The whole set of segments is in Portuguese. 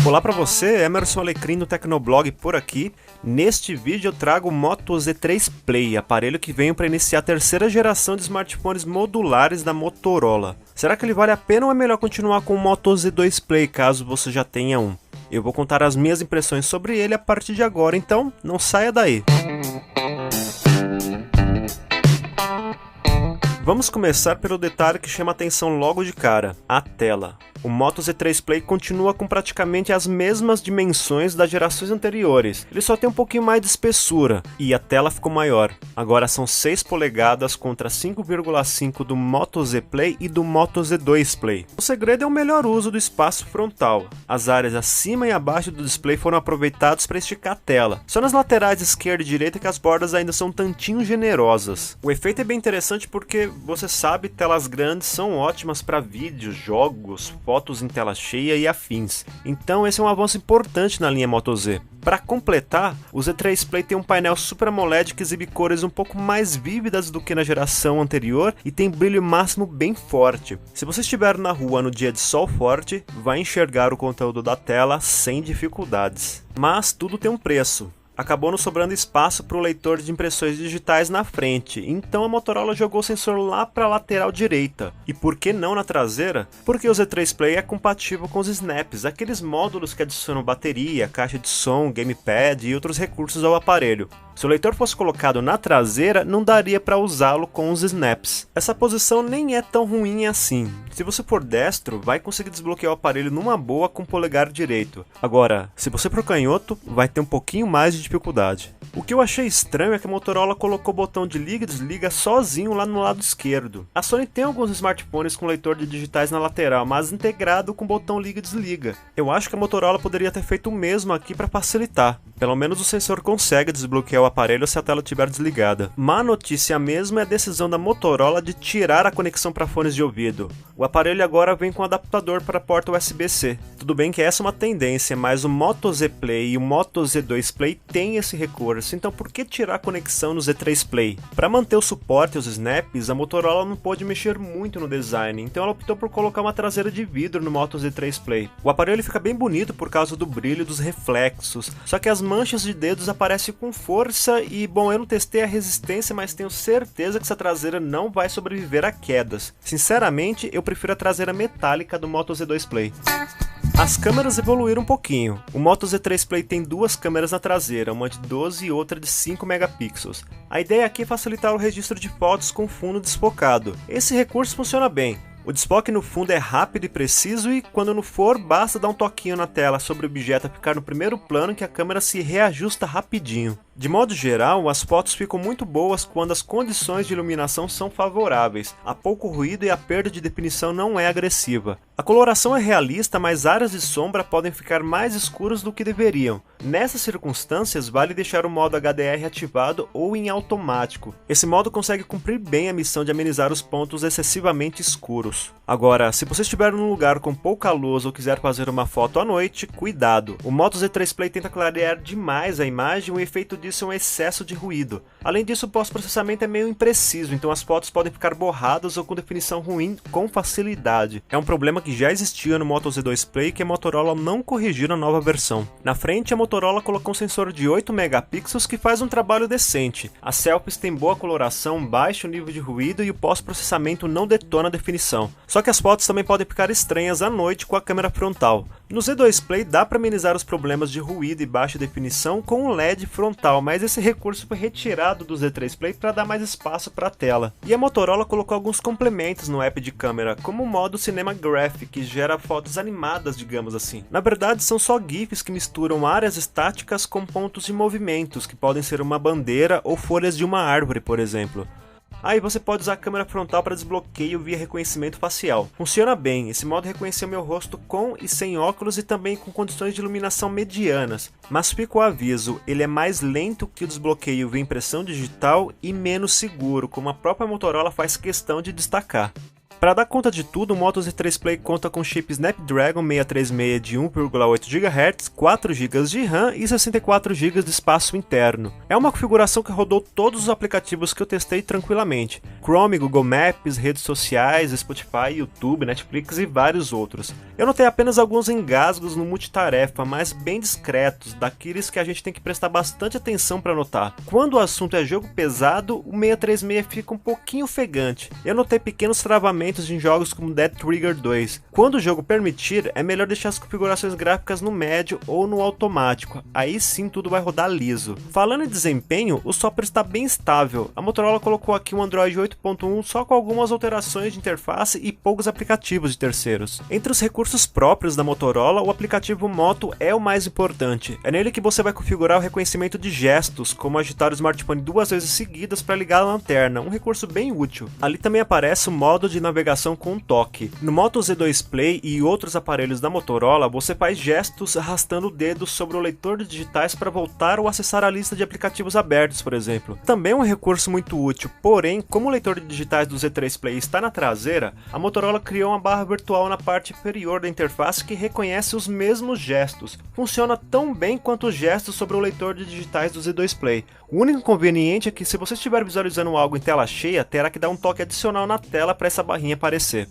Olá para você, Emerson Alecrim do Tecnoblog por aqui. Neste vídeo eu trago o Moto Z3 Play, aparelho que veio para iniciar a terceira geração de smartphones modulares da Motorola. Será que ele vale a pena ou é melhor continuar com o Moto Z2 Play caso você já tenha um? Eu vou contar as minhas impressões sobre ele a partir de agora, então não saia daí. Vamos começar pelo detalhe que chama atenção logo de cara, a tela. O Moto Z3 Play continua com praticamente as mesmas dimensões das gerações anteriores, ele só tem um pouquinho mais de espessura e a tela ficou maior. Agora são 6 polegadas contra 5,5 do Moto Z Play e do Moto Z2 Play. O segredo é o melhor uso do espaço frontal. As áreas acima e abaixo do display foram aproveitadas para esticar a tela. Só nas laterais esquerda e direita que as bordas ainda são um tantinho generosas. O efeito é bem interessante porque, você sabe, telas grandes são ótimas para vídeos, jogos, fotos em tela cheia e afins. Então esse é um avanço importante na linha Moto Z. Para completar, o Z3 Play tem um painel Super AMOLED que exibe cores um pouco mais vívidas do que na geração anterior e tem brilho máximo bem forte. Se você estiver na rua no dia de sol forte, vai enxergar o conteúdo da tela sem dificuldades. Mas tudo tem um preço. Acabou nos sobrando espaço para o leitor de impressões digitais na frente, então a Motorola jogou o sensor lá para a lateral direita. E por que não na traseira? Porque o Z3 Play é compatível com os snaps, aqueles módulos que adicionam bateria, caixa de som, gamepad e outros recursos ao aparelho. Se o leitor fosse colocado na traseira, não daria para usá-lo com os snaps. Essa posição nem é tão ruim assim. Se você for destro, vai conseguir desbloquear o aparelho numa boa com o polegar direito. Agora, se você for canhoto, vai ter um pouquinho mais de dificuldade. O que eu achei estranho é que a Motorola colocou o botão de liga e desliga sozinho lá no lado esquerdo. A Sony tem alguns smartphones com leitor de digitais na lateral, mas integrado com o botão liga e desliga. Eu acho que a Motorola poderia ter feito o mesmo aqui para facilitar. Pelo menos o sensor consegue desbloquear o aparelho se a tela estiver desligada. Má notícia mesmo é a decisão da Motorola de tirar a conexão para fones de ouvido. O aparelho agora vem com adaptador para a porta USB-C. Tudo bem que essa é uma tendência, mas o Moto Z Play e o Moto Z2 Play têm esse recurso, então por que tirar a conexão no Z3 Play? Para manter o suporte e os snaps, a Motorola não pôde mexer muito no design, então ela optou por colocar uma traseira de vidro no Moto Z3 Play. O aparelho fica bem bonito por causa do brilho dos reflexos, só que as manchas de dedos aparecem com força e, bom, eu não testei a resistência, mas tenho certeza que essa traseira não vai sobreviver a quedas. Sinceramente, eu prefiro a traseira metálica do Moto Z2 Play. As câmeras evoluíram um pouquinho. O Moto Z3 Play tem duas câmeras na traseira, uma de 12 e outra de 5 megapixels. A ideia aqui é facilitar o registro de fotos com fundo desfocado. Esse recurso funciona bem. O desfoque no fundo é rápido e preciso e, quando não for, basta dar um toquinho na tela sobre o objeto a ficar no primeiro plano que a câmera se reajusta rapidinho. De modo geral, as fotos ficam muito boas quando as condições de iluminação são favoráveis, há pouco ruído e a perda de definição não é agressiva. A coloração é realista, mas áreas de sombra podem ficar mais escuras do que deveriam. Nessas circunstâncias, vale deixar o modo HDR ativado ou em automático. Esse modo consegue cumprir bem a missão de amenizar os pontos excessivamente escuros. Agora, se você estiver num lugar com pouca luz ou quiser fazer uma foto à noite, cuidado! O Moto Z3 Play tenta clarear demais a imagem e o efeito disso é um excesso de ruído. Além disso, o pós-processamento é meio impreciso, então as fotos podem ficar borradas ou com definição ruim com facilidade. É um problema que já existia no Moto Z2 Play que a Motorola não corrigiu na nova versão. Na frente, a Motorola colocou um sensor de 8 megapixels que faz um trabalho decente. As selfies têm boa coloração, baixo nível de ruído e o pós-processamento não detona a definição. Só que as fotos também podem ficar estranhas à noite com a câmera frontal. No Z2 Play dá para amenizar os problemas de ruído e baixa definição com um LED frontal, mas esse recurso foi retirado do Z3 Play para dar mais espaço para a tela. E a Motorola colocou alguns complementos no app de câmera, como o modo Cinema Graphic, que gera fotos animadas, digamos assim. Na verdade, são só GIFs que misturam áreas estáticas com pontos de movimentos, que podem ser uma bandeira ou folhas de uma árvore, por exemplo. Aí você pode usar a câmera frontal para desbloqueio via reconhecimento facial. Funciona bem, esse modo reconheceu meu rosto com e sem óculos e também com condições de iluminação medianas. Mas fica o aviso, ele é mais lento que o desbloqueio via impressão digital e menos seguro, como a própria Motorola faz questão de destacar. Para dar conta de tudo, o Moto Z3 Play conta com chip Snapdragon 636 de 1,8 GHz, 4 GB de RAM e 64 GB de espaço interno. É uma configuração que rodou todos os aplicativos que eu testei tranquilamente: Chrome, Google Maps, redes sociais, Spotify, YouTube, Netflix e vários outros. Eu notei apenas alguns engasgos no multitarefa, mas bem discretos, daqueles que a gente tem que prestar bastante atenção para notar. Quando o assunto é jogo pesado, o 636 fica um pouquinho ofegante. Eu notei pequenos travamentos em jogos como Dead Trigger 2. Quando o jogo permitir, é melhor deixar as configurações gráficas no médio ou no automático, aí sim tudo vai rodar liso. Falando em desempenho, o software está bem estável. A Motorola colocou aqui um Android 8.1 só com algumas alterações de interface e poucos aplicativos de terceiros. Entre os recursos próprios da Motorola, o aplicativo Moto é o mais importante. É nele que você vai configurar o reconhecimento de gestos, como agitar o smartphone 2 vezes seguidas para ligar a lanterna, um recurso bem útil. Ali também aparece o modo de navegação com um toque. No Moto Z2 Play e outros aparelhos da Motorola, você faz gestos arrastando o dedo sobre o leitor de digitais para voltar ou acessar a lista de aplicativos abertos, por exemplo. Também é um recurso muito útil, porém, como o leitor de digitais do Z3 Play está na traseira, a Motorola criou uma barra virtual na parte inferior da interface que reconhece os mesmos gestos. Funciona tão bem quanto os gestos sobre o leitor de digitais do Z2 Play. O único inconveniente é que, se você estiver visualizando algo em tela cheia, terá que dar um toque adicional na tela para essa barrinha aparecer.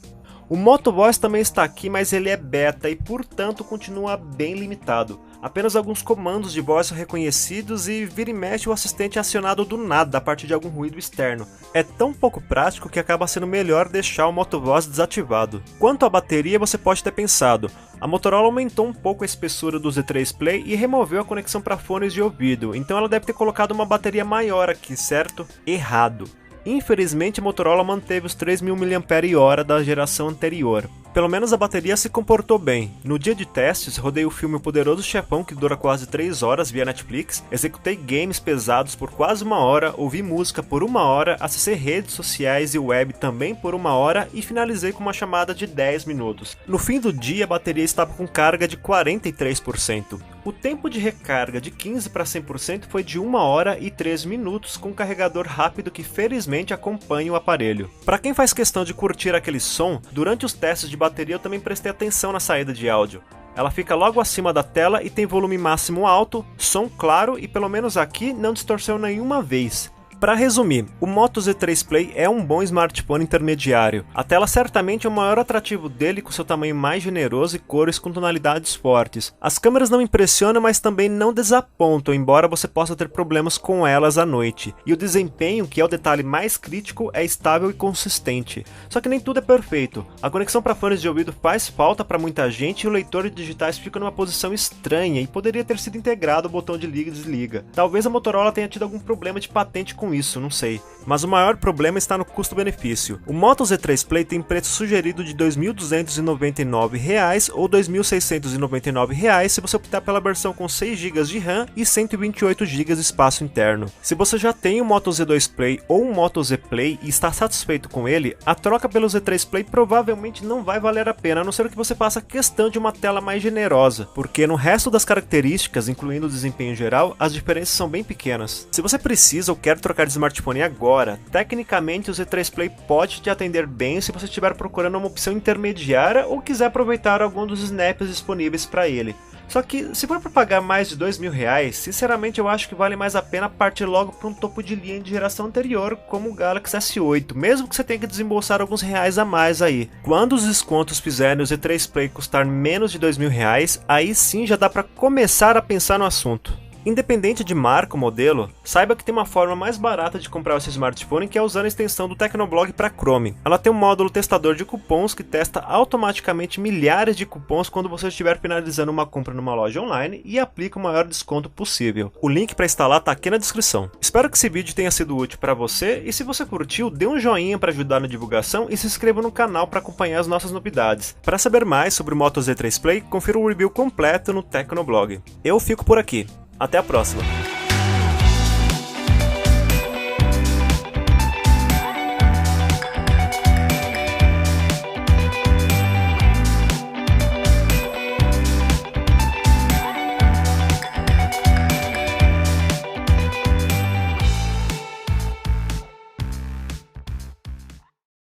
O Moto Voice também está aqui, mas ele é beta e, portanto, continua bem limitado. Apenas alguns comandos de voz são reconhecidos e vira e mexe o assistente é acionado do nada a partir de algum ruído externo. É tão pouco prático que acaba sendo melhor deixar o Moto Voice desativado. Quanto à bateria, você pode ter pensado: a Motorola aumentou um pouco a espessura do Z3 Play e removeu a conexão para fones de ouvido, então ela deve ter colocado uma bateria maior aqui, certo? Errado. Infelizmente, a Motorola manteve os 3.000 mAh da geração anterior. Pelo menos a bateria se comportou bem. No dia de testes, rodei o filme O Poderoso Chefão, que dura quase 3 horas via Netflix, executei games pesados por quase 1 hora, ouvi música por 1 hora, acessei redes sociais e web também por 1 hora e finalizei com uma chamada de 10 minutos. No fim do dia, a bateria estava com carga de 43%. O tempo de recarga de 15% para 100% foi de 1 hora e 3 minutos, com um carregador rápido que felizmente acompanha o aparelho. Para quem faz questão de curtir aquele som, durante os testes de bateria eu também prestei atenção na saída de áudio. Ela fica logo acima da tela e tem volume máximo alto, som claro e, pelo menos aqui, não distorceu nenhuma vez. Para resumir, o Moto Z3 Play é um bom smartphone intermediário. A tela certamente é o maior atrativo dele, com seu tamanho mais generoso e cores com tonalidades fortes. As câmeras não impressionam, mas também não desapontam, embora você possa ter problemas com elas à noite. E o desempenho, que é o detalhe mais crítico, é estável e consistente. Só que nem tudo é perfeito. A conexão para fones de ouvido faz falta para muita gente e o leitor de digitais fica numa posição estranha e poderia ter sido integrado o botão de liga e desliga. Talvez a Motorola tenha tido algum problema de patente com isso, não sei. Mas o maior problema está no custo-benefício. O Moto Z3 Play tem preço sugerido de R$ 2.299 ou R$ 2.699 se você optar pela versão com 6 GB de RAM e 128 GB de espaço interno. Se você já tem o Moto Z2 Play ou um Moto Z Play e está satisfeito com ele, a troca pelo Z3 Play provavelmente não vai valer a pena, a não ser que você faça questão de uma tela mais generosa, porque no resto das características, incluindo o desempenho geral, as diferenças são bem pequenas. Se você precisa ou quer trocar de smartphone agora, tecnicamente o Z3 Play pode te atender bem se você estiver procurando uma opção intermediária ou quiser aproveitar algum dos snaps disponíveis para ele. Só que, se for para pagar mais de R$2.000, sinceramente eu acho que vale mais a pena partir logo para um topo de linha de geração anterior, como o Galaxy S8, mesmo que você tenha que desembolsar alguns reais a mais aí. Quando os descontos fizerem o Z3 Play custar menos de R$2.000, aí sim já dá para começar a pensar no assunto. Independente de marca ou modelo, saiba que tem uma forma mais barata de comprar esse smartphone, que é usando a extensão do Tecnoblog para Chrome. Ela tem um módulo testador de cupons que testa automaticamente milhares de cupons quando você estiver finalizando uma compra numa loja online e aplica o maior desconto possível. O link para instalar está aqui na descrição. Espero que esse vídeo tenha sido útil para você e, se você curtiu, dê um joinha para ajudar na divulgação e se inscreva no canal para acompanhar as nossas novidades. Para saber mais sobre o Moto Z3 Play, confira o review completo no Tecnoblog. Eu fico por aqui. Até a próxima!